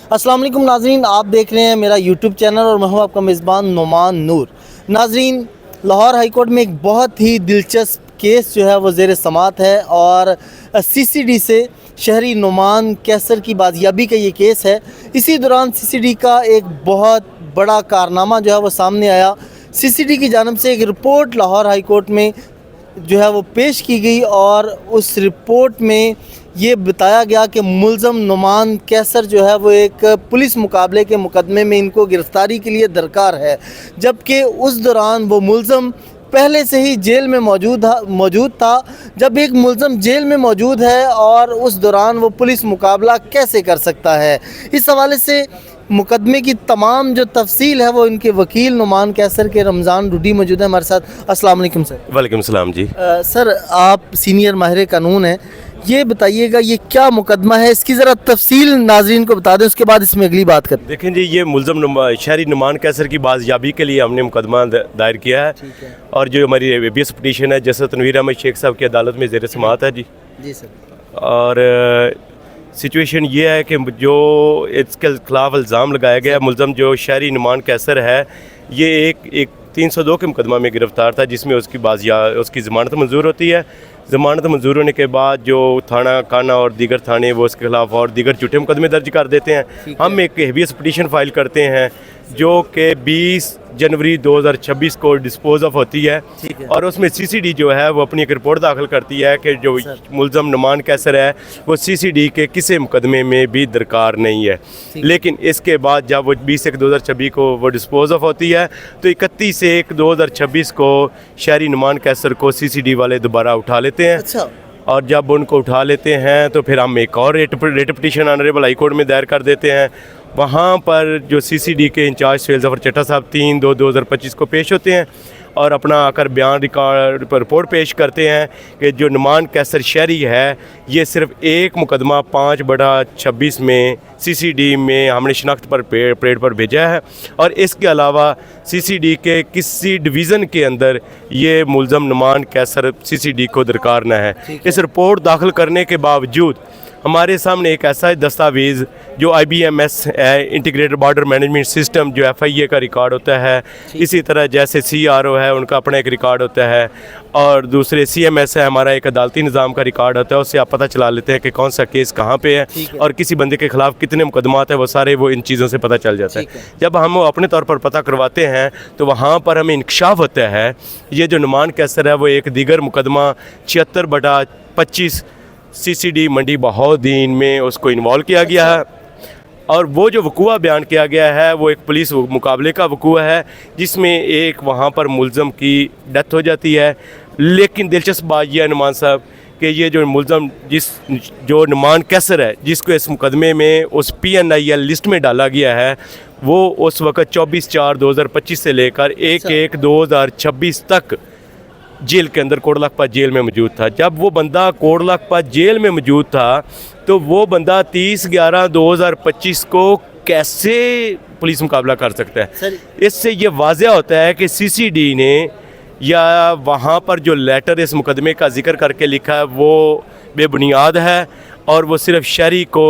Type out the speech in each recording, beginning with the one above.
अस्सलाम वालेकुम नाजरीन, आप देख रहे हैं मेरा यूट्यूब चैनल और मैं हूं आपका मेज़बान नुमान नूर। नाजरीन, लाहौर हाई कोर्ट में एक बहुत ही दिलचस्प केस जो है वो ज़ेर समात है और सीसीडी से शहरी नुमान कैसर की बाजियाबी का ये केस है। इसी दौरान सीसीडी का एक बहुत बड़ा कारनामा जो है वो सामने आया। सीसीडी की जानिब से एक रिपोर्ट लाहौर हाई कोर्ट में जो है वो पेश की गई और उस रिपोर्ट में ये बताया गया कि मुल्ज़म नुमान कैसर जो है वो एक पुलिस मुकाबले के मुकदमे में इनको गिरफ़्तारी के लिए दरकार है, जबकि उस दौरान वो मुल्ज़म पहले से ही जेल में मौजूद था। जब एक मुल्ज़म जेल में मौजूद है और उस दौरान वो पुलिस मुकाबला कैसे कर सकता है, इस हवाले से मुकदमे की तमाम जो तफसील है वो इनके वकील नुमान कैसर के रमज़ान रूडी मौजूद है हमारे साथ। अस्सलाम वालेकुम सर। वालेकुम सलाम जी। सर, आप सीनियर माहिर कानून हैं, ये बताइएगा ये क्या मुकदमा है, इसकी ज़रा तफसील नाजरीन को बता दें, उसके बाद इसमें अगली बात करें। देखें जी, ये मुल्ज़म शहरी नुमान कैसर की बाजियाबी के लिए हमने मुकदमा दायर किया है और जो हमारी एबीएस पटिशन है जैसे तनवीर अहमद शेख साहब की अदालत में ज़ेर समात है जी। सर। और सिचुएशन ये है कि जो इसके खिलाफ इल्ज़ाम लगाया गया मुल्ज़म जो शहरी नुमान कैसर है, ये एक 302 के मुकदमा में गिरफ़्तार था, जिसमें उसकी ज़मानत मंजूर होती है। ज़मानत मंजूर होने के बाद जो थाना काना और दीगर थाने वो उसके खिलाफ और दीगर झूठे मुकदमे दर्ज कर देते हैं। हम एक हेबियस पिटीशन फाइल करते हैं जो कि 20 जनवरी 2026 को डिस्पोज ऑफ होती है और उसमें सीसीडी जो है वो अपनी एक रिपोर्ट दाखिल करती है कि जो मुल्ज़म नुमान कैसर है वो सीसीडी के किसी मुकदमे में भी दरकार नहीं है। लेकिन इसके बाद जब वो 20/1/2026 को वो डिस्पोज ऑफ होती है तो 31/1/2026 को शहरी नुमान कैसर को सीसीडी वाले दोबारा उठा लेते हैं। अच्छा। और जब उनको उठा लेते हैं तो फिर हम एक और rate petition honourable high court में दायर कर देते हैं। वहाँ पर जो सीसीडी के इंचार्ज सुहेल ज़फ़र चट्टा साहब 3/2/2025 को पेश होते हैं और अपना आकर बयान रिकॉर्ड पर रिपोर्ट पेश करते हैं कि जो नुमान कैसर शहरी है ये सिर्फ एक मुकदमा 5/26 में सीसीडी में हमने शनाख्त पर परेड पर भेजा है और इसके अलावा सीसीडी के किसी डिवीज़न के अंदर ये मुल्ज़म नुमान कैसर सीसीडी को दरकार न है। इस रिपोर्ट दाखिल करने के बावजूद हमारे सामने एक ऐसा दस्तावेज़ जो IBMS है, इंटीग्रेटेड बॉर्डर मैनेजमेंट सिस्टम, जो FIA का रिकॉर्ड होता है, इसी तरह जैसे CRO है उनका अपना एक रिकॉर्ड होता है और दूसरे CMS है हमारा एक अदालती निज़ाम का रिकॉर्ड होता है। उससे आप पता चला लेते हैं कि कौन सा केस कहाँ पे है और किसी बंदे के ख़िलाफ़ कितने मुकदमात हैं, वो सारे वो इन चीज़ों से पता चल जाता है। जब हम अपने तौर पर पता करवाते हैं तो वहाँ पर हमें इंकशाफ होता है ये जो नुमान कैसर है वो एक दीगर मुकदमा 76/25 सीसीडी मंडी बहाउद्दीन में उसको इन्वॉल्व किया गया है और वो जो वक़ूआ बयान किया गया है वो एक पुलिस मुकाबले का वक़ूआ है जिसमें एक वहाँ पर मुल्ज़म की डेथ हो जाती है। लेकिन दिलचस्प बात यह है नुमान साहब कि ये जो मुल्ज़म जो नुमान कैसर है जिसको इस मुकदमे में उस PNIL लिस्ट में डाला गया है वो उस वक़्त 24/4/2025 से लेकर 1/1/2026 तक जेल के अंदर कोट लखपत जेल में मौजूद था। जब वो बंदा कोट लखपत जेल में मौजूद था तो वो बंदा 30/11/2025 को कैसे पुलिस मुकाबला कर सकता है? इससे ये वाज़ह होता है कि सीसीडी ने या वहाँ पर जो लेटर इस मुकदमे का जिक्र करके लिखा है वो बेबुनियाद है और वो सिर्फ शहरी को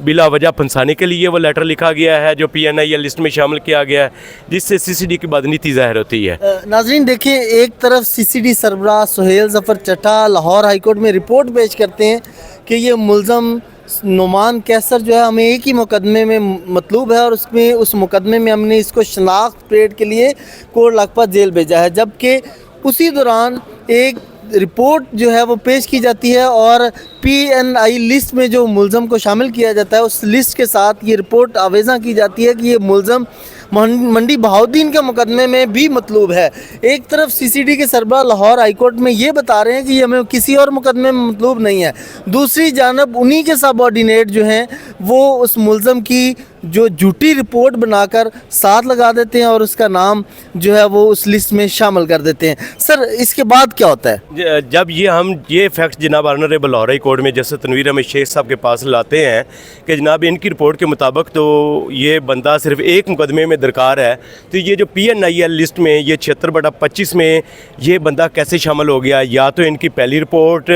बिला वजह फंसाने के लिए वो लेटर लिखा गया है जो PNIL लिस्ट में शामिल किया गया है, जिससे सीसीडी की बदनीति ज़ाहिर होती है। नाज़रीन देखिए, एक तरफ सीसीडी सरबराह सुहेल ज़फ़र चट्टा लाहौर हाई कोर्ट में रिपोर्ट पेश करते हैं कि ये मुल्ज़म नुमान कैसर जो है हमें एक ही मुकदमे में मतलूब है और उसमें उस मुकदमे में हमने इसको शनाख्त परेड के लिए कोट लखपत जेल भेजा है, जबकि उसी दौरान एक रिपोर्ट जो है वो पेश की जाती है और PNI लिस्ट में जो मुल्ज़म को शामिल किया जाता है उस लिस्ट के साथ ये रिपोर्ट आवेज़ा की जाती है कि ये मुल्ज़म मंडी बहाउद्दीन के मुकदमे में भी मतलूब है। एक तरफ सीसीडी के सरबराह लाहौर हाई कोर्ट में ये बता रहे हैं कि ये हमें किसी और मुकदमे में मतलूब नहीं है, दूसरी जानब उन्हीं के सबऑर्डिनेट जो हैं वो उस मुल्ज़म की जो झूठी रिपोर्ट बनाकर साथ लगा देते हैं और उसका नाम जो है वो उस लिस्ट में शामिल कर देते हैं। सर, इसके बाद क्या होता है? जब ये फैक्ट जनाब ऑनरेबल लाहौर हाई कोर्ट में जैसे तनवीर अहमद शेख साहब के पास लाते हैं कि जनाब इनकी रिपोर्ट के मुताबिक तो ये बंदा सिर्फ एक मुकदमे में درکار ہے تو یہ جو PNIL لسٹ میں یہ 76/25 میں یہ بندہ کیسے شامل ہو گیا؟ یا تو ان کی پہلی رپورٹ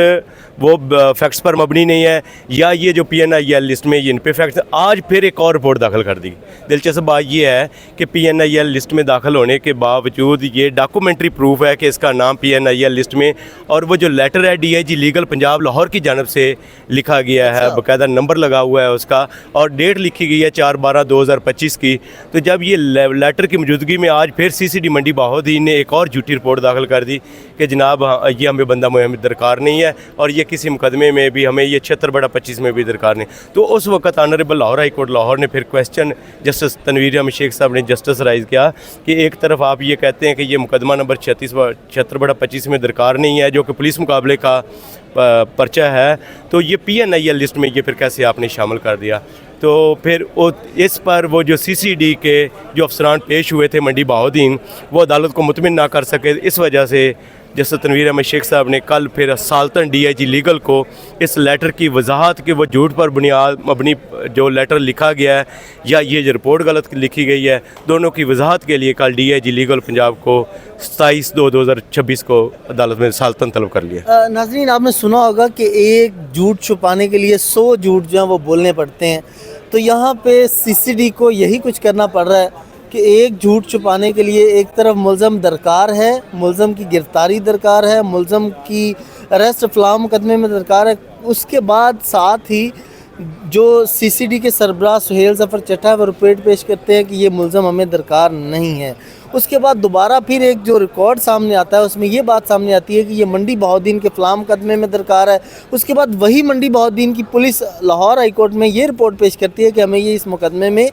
وہ فیکٹس پر مبنی نہیں ہے یا یہ جو PNIL لسٹ میں یہ ان پہ فیکٹس. آج پھر ایک اور رپورٹ داخل کر دی. دلچسپ بات یہ ہے کہ PNIL لسٹ میں داخل ہونے کے باوجود یہ ڈاکومنٹری پروف ہے کہ اس کا نام PNIL لسٹ میں اور وہ جو لیٹر ہے DIG لیگل پنجاب لاہور کی جانب سے لکھا گیا ہے, باقاعدہ نمبر لگا ہوا ہے اس کا اور ڈیٹ لکھی گئی ہے 4/12/2025 کی. تو جب یہ لیٹر کی موجودگی میں آج پھر CCD منڈی بہاؤالدین نے ایک اور جھوٹی رپورٹ داخل کر دی کہ جناب یہ ہمیں بندہ مہم درکار نہیں ہے اور یہ کسی مقدمے میں بھی ہمیں یہ 76/25 میں بھی درکار نہیں. تو اس وقت honourable Lahore high court Lahore نے پھر کویسچن جسٹس تنویر احمد شیخ صاحب نے جسٹس رائز کیا کہ ایک طرف آپ یہ کہتے ہیں کہ یہ مقدمہ نمبر 76/25 میں درکار نہیں ہے جو کہ پولیس مقابلے کا پرچہ ہے, تو یہ PNIL لسٹ میں یہ پھر کیسے آپ نے شامل کر دیا؟ تو پھر اس پر وہ جو CCD کے جو افسران پیش ہوئے تھے منڈی بہاؤالدین وہ عدالت کو مطمئن نہ کر سکے. اس وجہ سے جسٹس تنویر احمد شیخ صاحب نے کل پھر سالتن DIG لیگل کو اس لیٹر کی وضاحت کہ وہ جھوٹ پر مبنی جو لیٹر لکھا گیا ہے یا یہ جو رپورٹ غلط لکھی گئی ہے, دونوں کی وضاحت کے لیے کل DIG لیگل پنجاب کو 27/2/2026 کو عدالت میں سالتن طلب کر لیا. ناظرین آپ نے سنا ہوگا کہ ایک جھوٹ چھپانے کے لیے 100 جھوٹ جو ہیں وہ بولنے پڑتے ہیں, تو یہاں پہ CCD کو یہی کچھ کرنا پڑ رہا ہے کہ ایک جھوٹ چھپانے کے لیے ایک طرف ملزم درکار ہے, ملزم کی گرفتاری درکار ہے, ملزم کی اریسٹ فلاں مقدمے میں درکار ہے, اس کے بعد ساتھ ہی جو CCD کے سربراہ سہیل ظفر چٹھا وہ رپورٹ پیش کرتے ہیں کہ یہ ملزم ہمیں درکار نہیں ہے. اس کے بعد دوبارہ پھر ایک جو ریکارڈ سامنے آتا ہے اس میں یہ بات سامنے آتی ہے کہ یہ منڈی بہاؤالدین کے فلاں مقدمے میں درکار ہے. اس کے بعد وہی منڈی بہاؤالدین کی پولیس لاہور ہائی کورٹ میں یہ رپورٹ پیش کرتی ہے کہ ہمیں یہ اس مقدمے میں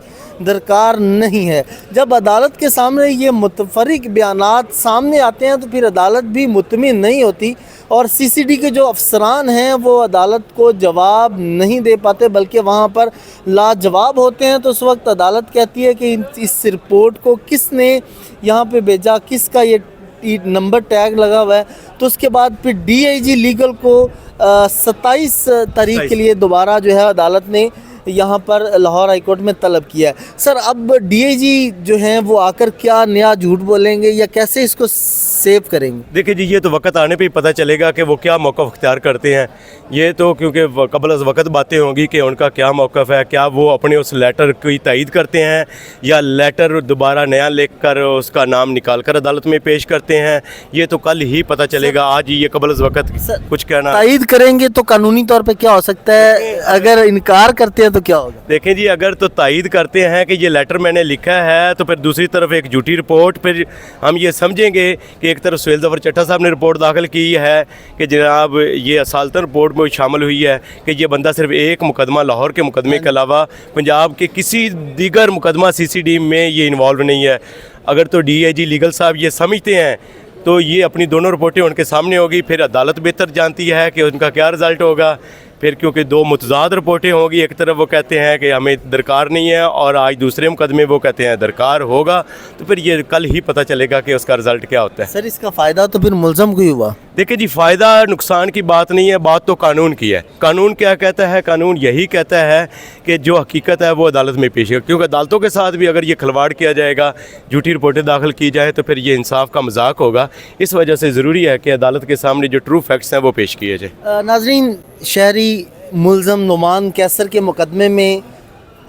درکار نہیں ہے. جب عدالت کے سامنے یہ متفرق بیانات سامنے آتے ہیں تو پھر عدالت بھی مطمئن نہیں ہوتی اور CCD کے جو افسران ہیں وہ عدالت کو جواب نہیں دے پاتے بلکہ وہاں پر لاجواب ہوتے ہیں. تو اس وقت عدالت کہتی ہے کہ اس رپورٹ کو کس نے یہاں پہ بھیجا, کس کا یہ نمبر ٹیگ لگا ہوا ہے. تو اس کے بعد پھر DIG لیگل کو 27 تاریخ کے لیے دوبارہ جو ہے عدالت نے یہاں پر لاہور ہائی کورٹ میں طلب کیا ہے. سر اب DIG جو ہیں وہ آ کر کیا نیا جھوٹ بولیں گے یا کیسے اس کو سیو کریں گے؟ دیکھیں جی یہ تو وقت آنے پہ ہی پتہ چلے گا کہ وہ کیا موقف اختیار کرتے ہیں. یہ تو کیونکہ قبل از وقت باتیں ہوں گی کہ ان کا کیا موقف ہے, کیا وہ اپنے اس لیٹر کی تائید کرتے ہیں یا لیٹر دوبارہ نیا لکھ کر اس کا نام نکال کر عدالت میں پیش کرتے ہیں. یہ تو کل ہی پتہ چلے گا, آج یہ قبل از وقت کچھ کہنا. تائید کریں گے تو قانونی طور پہ کیا ہو سکتا ہے, اگر انکار کرتے ہیں تو کیا ہوگا؟ دیکھیں جی اگر تو تائید کرتے ہیں کہ یہ لیٹر میں نے لکھا ہے تو پھر دوسری طرف ایک جھوٹی رپورٹ, پھر ہم یہ سمجھیں گے کہ ایک طرف سہیل ظفر چٹھا صاحب نے رپورٹ داخل کی ہے کہ جناب یہ اصالتاً رپورٹ میں شامل ہوئی ہے کہ یہ بندہ صرف ایک مقدمہ لاہور کے مقدمے کے علاوہ پنجاب کے کسی دیگر مقدمہ CCD میں یہ انوالو نہیں ہے. اگر تو DIG لیگل صاحب یہ سمجھتے ہیں تو یہ اپنی دونوں رپورٹیں ان کے سامنے ہوگی, پھر عدالت بہتر جانتی ہے کہ ان کا کیا رزلٹ ہوگا. پھر کیونکہ دو متضاد رپورٹیں ہوں گی, ایک طرف وہ کہتے ہیں کہ ہمیں درکار نہیں ہے اور آج دوسرے مقدمے وہ کہتے ہیں درکار ہوگا, تو پھر یہ کل ہی پتہ چلے گا کہ اس کا رزلٹ کیا ہوتا ہے. سر اس کا فائدہ تو پھر ملزم کو ہی ہوا. دیکھیں جی فائدہ نقصان کی بات نہیں ہے, بات تو قانون کی ہے. قانون کیا کہتا ہے؟ قانون یہی کہتا ہے کہ جو حقیقت ہے وہ عدالت میں پیش ہے, کیونکہ عدالتوں کے ساتھ بھی اگر یہ کھلواڑ کیا جائے گا, جھوٹی رپورٹیں داخل کی جائے تو پھر یہ انصاف کا مذاق ہوگا. اس وجہ سے ضروری ہے کہ عدالت کے سامنے جو ٹرو فیکٹس ہیں وہ پیش کیے جائیں. ناظرین شہری ملزم نعمان کیسر کے مقدمے میں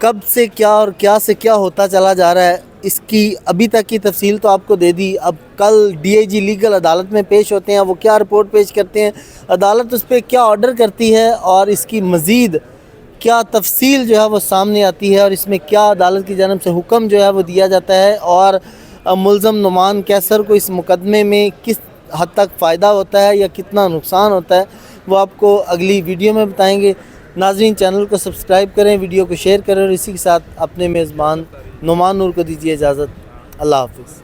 کب سے کیا اور کیا سے کیا ہوتا چلا جا رہا ہے, اس کی ابھی تک کی تفصیل تو آپ کو دے دی. اب کل DIG لیگل عدالت میں پیش ہوتے ہیں, وہ کیا رپورٹ پیش کرتے ہیں, عدالت اس پہ کیا آرڈر کرتی ہے اور اس کی مزید کیا تفصیل جو ہے وہ سامنے آتی ہے اور اس میں کیا عدالت کی جانب سے حکم جو ہے وہ دیا جاتا ہے اور ملزم نعمان کیسر کو اس مقدمے میں کس حد تک فائدہ ہوتا ہے یا کتنا نقصان ہوتا ہے, وہ آپ کو اگلی ویڈیو میں بتائیں گے. ناظرین چینل کو سبسکرائب کریں, ویڈیو کو شیئر کریں اور اسی کے ساتھ اپنے میزبان نعمان نور کو دیجیے اجازت. اللہ حافظ.